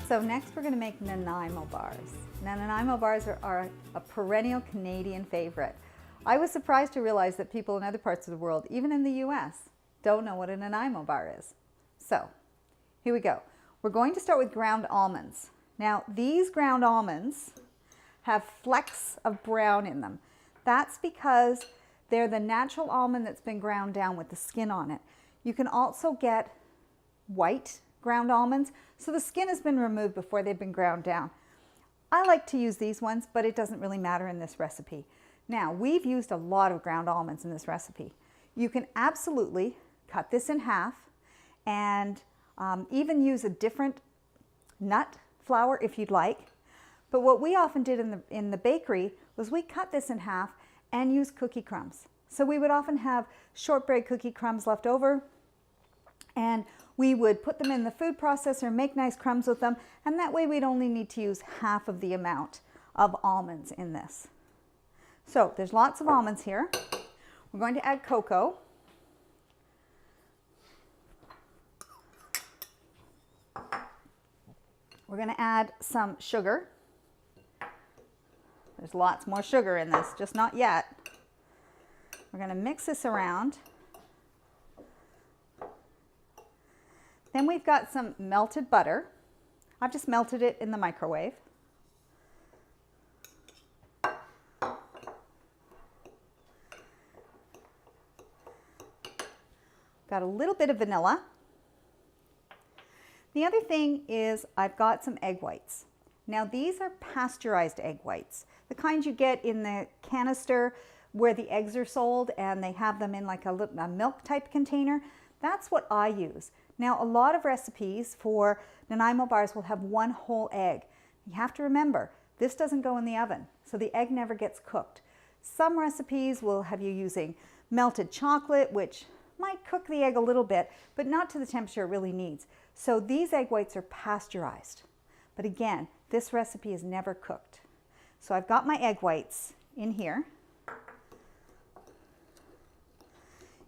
So next we're going to make Nanaimo bars. Now Nanaimo bars are a perennial Canadian favorite. I was surprised to realize that people in other parts of the world, even in the US, don't know what a Nanaimo bar is. So here we go. We're going to start with ground almonds. Now these ground almonds have flecks of brown in them. That's because they're the natural almond that's been ground down with the skin on it. You can also get white ground almonds, so the skin has been removed before they've been ground down. I like to use these ones, but it doesn't really matter in this recipe. Now, we've used a lot of ground almonds in this recipe. You can absolutely cut this in half and even use a different nut flour if you'd like. But what we often did in the bakery was we cut this in half and use cookie crumbs. So we would often have shortbread cookie crumbs left over, and we would put them in the food processor, make nice crumbs with them, and that way we'd only need to use half of the amount of almonds in this. So there's lots of almonds here. We're going to add cocoa. We're going to add some sugar. There's lots more sugar in this, just not yet. We're going to mix this around. Then we've got some melted butter. I've just melted it in the microwave. Got a little bit of vanilla. The other thing is I've got some egg whites. Now these are pasteurized egg whites, the kind you get in the canister where the eggs are sold and they have them in like a milk type container. That's what I use. Now a lot of recipes for Nanaimo bars will have one whole egg. You have to remember, this doesn't go in the oven, so the egg never gets cooked. Some recipes will have you using melted chocolate, which might cook the egg a little bit, but not to the temperature it really needs. So these egg whites are pasteurized. But again, this recipe is never cooked. So I've got my egg whites in here.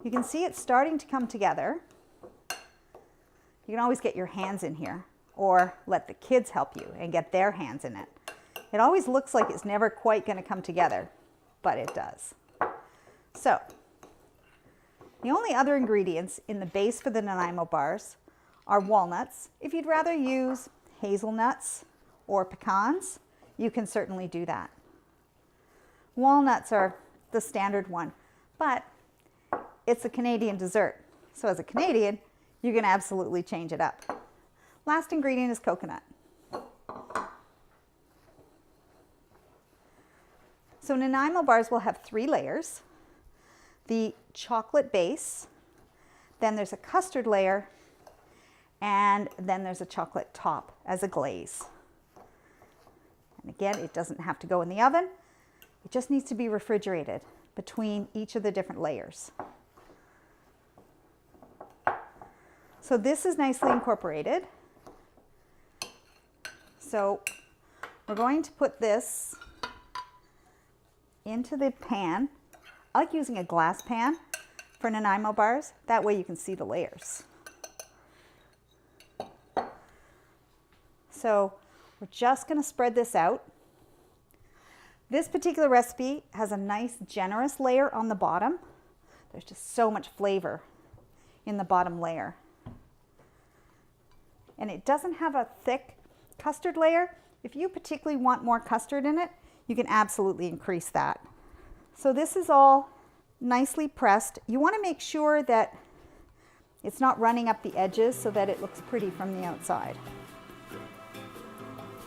You can see it's starting to come together. You can always get your hands in here or let the kids help you and get their hands in it. It always looks like it's never quite going to come together, but it does. So the only other ingredients in the base for the Nanaimo bars are walnuts. If you'd rather use hazelnuts or pecans, you can certainly do that. Walnuts are the standard one, but it's a Canadian dessert. So as a Canadian, you can absolutely change it up. Last ingredient is coconut. So Nanaimo bars will have 3 layers. The chocolate base, then there's a custard layer, and then there's a chocolate top as a glaze. And again, it doesn't have to go in the oven. It just needs to be refrigerated between each of the different layers. So this is nicely incorporated. So we're going to put this into the pan. I like using a glass pan for Nanaimo bars. That way you can see the layers. So we're just going to spread this out. This particular recipe has a nice generous layer on the bottom. There's just so much flavor in the bottom layer. And it doesn't have a thick custard layer. If you particularly want more custard in it, you can absolutely increase that. So this is all nicely pressed. You want to make sure that it's not running up the edges so that it looks pretty from the outside.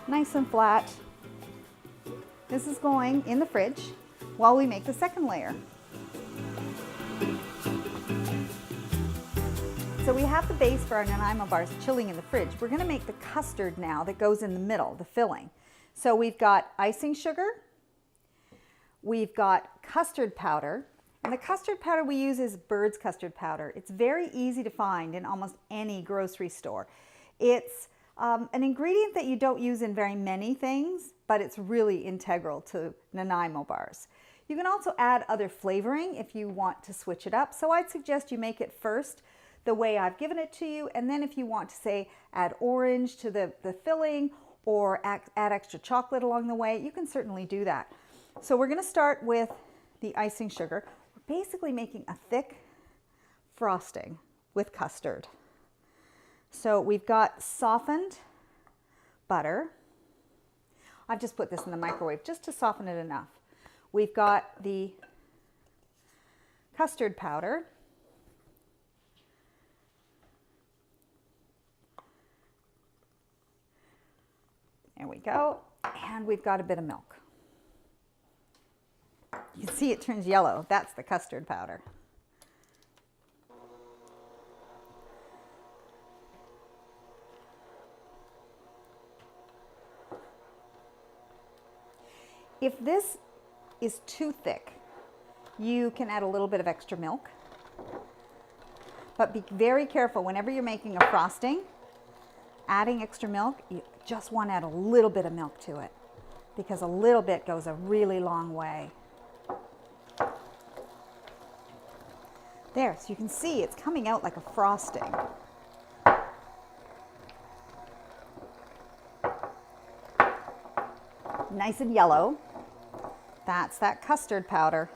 Nice and flat. This is going in the fridge while we make the second layer. So we have the base for our Nanaimo bars chilling in the fridge. We're going to make the custard now that goes in the middle, the filling. So we've got icing sugar, we've got custard powder, and the custard powder we use is Bird's custard powder. It's very easy to find in almost any grocery store. It's an ingredient that you don't use in very many things, but it's really integral to Nanaimo bars. You can also add other flavoring if you want to switch it up. So I'd suggest you make it first the way I've given it to you. And then if you want to say add orange to the filling or add extra chocolate along the way, you can certainly do that. So we're going to start with the icing sugar. We're basically making a thick frosting with custard. So we've got softened butter. I've just put this in the microwave just to soften it enough. We've got the custard powder. There we go. And we've got a bit of milk. You can see it turns yellow. That's the custard powder. If this is too thick, you can add a little bit of extra milk. But be very careful whenever you're making a frosting, adding extra milk, you just want to add a little bit of milk to it because a little bit goes a really long way. There, so you can see it's coming out like a frosting. Nice and yellow. That's that custard powder.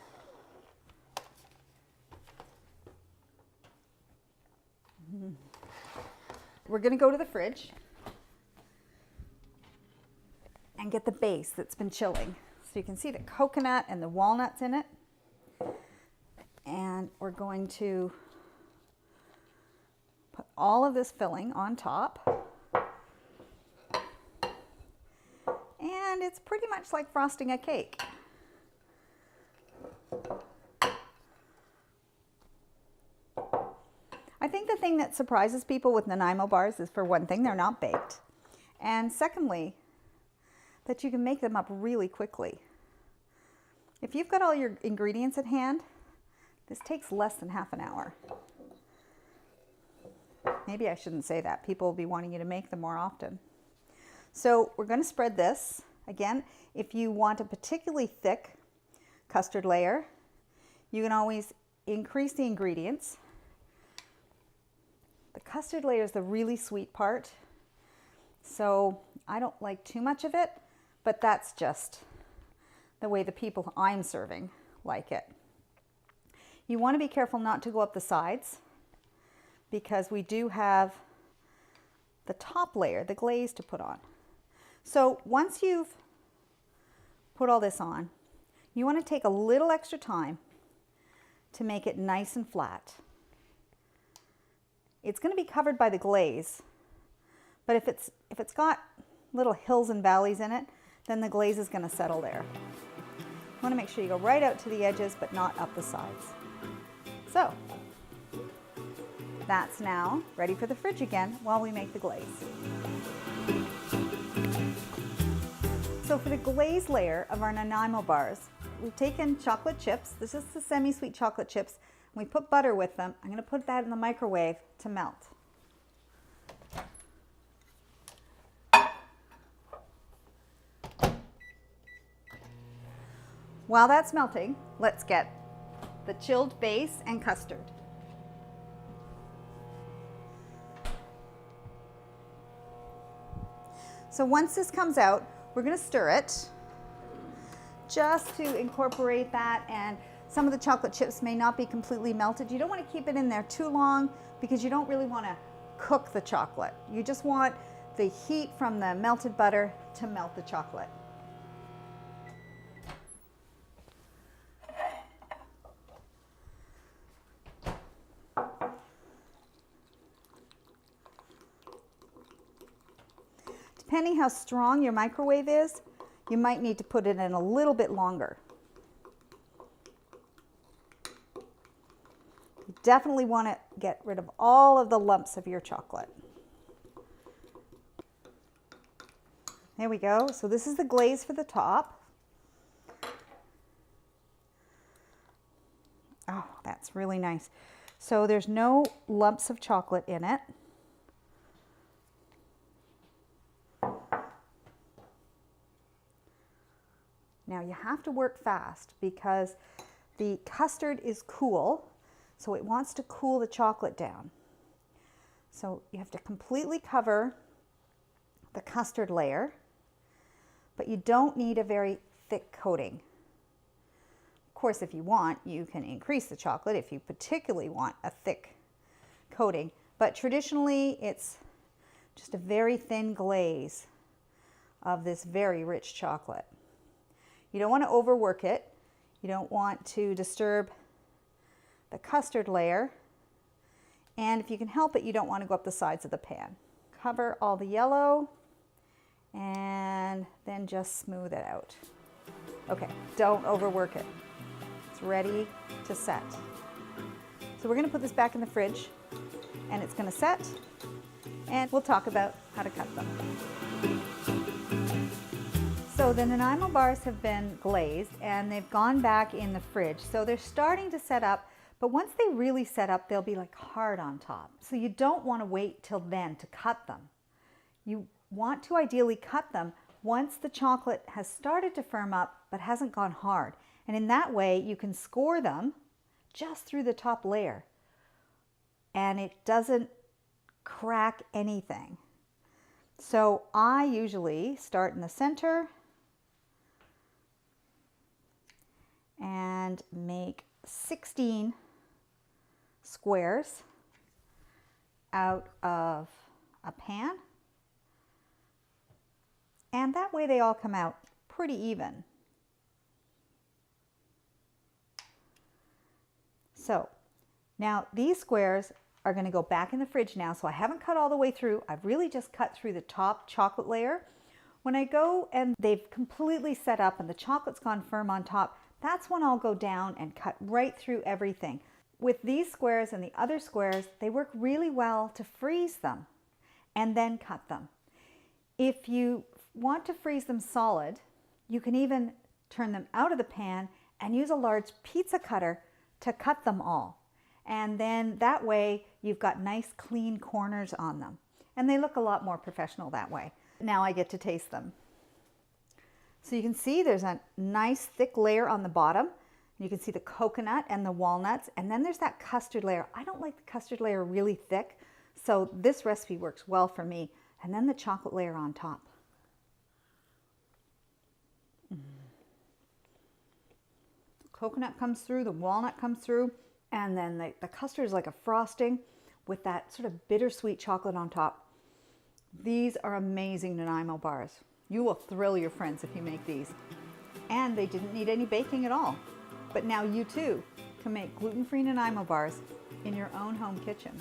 We're going to go to the fridge and get the base that's been chilling. So you can see the coconut and the walnuts in it. And we're going to put all of this filling on top. And it's pretty much like frosting a cake. I think the thing that surprises people with Nanaimo bars is, for one thing, they're not baked. And secondly, that you can make them up really quickly. If you've got all your ingredients at hand, this takes less than half an hour. Maybe I shouldn't say that. People will be wanting you to make them more often. So we're going to spread this. Again, if you want a particularly thick custard layer, you can always increase the ingredients. The custard layer is the really sweet part, so I don't like too much of it, but that's just the way the people I'm serving like it. You want to be careful not to go up the sides because we do have the top layer, the glaze, to put on. So once you've put all this on, you want to take a little extra time to make it nice and flat. It's going to be covered by the glaze, but if it's got little hills and valleys in it, then the glaze is going to settle there. You want to make sure you go right out to the edges, but not up the sides. So that's now ready for the fridge again while we make the glaze. So for the glaze layer of our Nanaimo bars, we've taken chocolate chips. This is the semi-sweet chocolate chips. We put butter with them. I'm going to put that in the microwave to melt. While that's melting, let's get the chilled base and custard. So once this comes out, we're going to stir it just to incorporate that, and some of the chocolate chips may not be completely melted. You don't want to keep it in there too long because you don't really want to cook the chocolate. You just want the heat from the melted butter to melt the chocolate. Depending how strong your microwave is, you might need to put it in a little bit longer. You definitely want to get rid of all of the lumps of your chocolate. There we go. So this is the glaze for the top. Oh, that's really nice. So there's no lumps of chocolate in it. Now you have to work fast because the custard is cool, so it wants to cool the chocolate down. So you have to completely cover the custard layer, but you don't need a very thick coating. Of course, if you want, you can increase the chocolate if you particularly want a thick coating, but traditionally it's just a very thin glaze of this very rich chocolate. You don't want to overwork it. You don't want to disturb the custard layer. And if you can help it, you don't want to go up the sides of the pan. Cover all the yellow and then just smooth it out. Okay, don't overwork it. It's ready to set. So we're going to put this back in the fridge and it's going to set, and we'll talk about how to cut them. So the Nanaimo bars have been glazed and they've gone back in the fridge. So they're starting to set up, but once they really set up, they'll be like hard on top. So you don't want to wait till then to cut them. You want to ideally cut them once the chocolate has started to firm up but hasn't gone hard. And in that way, you can score them just through the top layer and it doesn't crack anything. So I usually start in the center and make 16 squares out of a pan. And that way they all come out pretty even. So now these squares are going to go back in the fridge now. So I haven't cut all the way through. I've really just cut through the top chocolate layer. When I go and they've completely set up and the chocolate's gone firm on top, that's when I'll go down and cut right through everything. With these squares and the other squares, they work really well to freeze them and then cut them. If you want to freeze them solid, you can even turn them out of the pan and use a large pizza cutter to cut them all. And then that way you've got nice clean corners on them. And they look a lot more professional that way. Now I get to taste them. So you can see there's a nice thick layer on the bottom. You can see the coconut and the walnuts, and then there's that custard layer. I don't like the custard layer really thick, so this recipe works well for me. And then the chocolate layer on top. The coconut comes through, the walnut comes through, and then the custard is like a frosting with that sort of bittersweet chocolate on top. These are amazing Nanaimo bars. You will thrill your friends if you make these. And they didn't need any baking at all. But now you too can make gluten-free Nanaimo bars in your own home kitchen.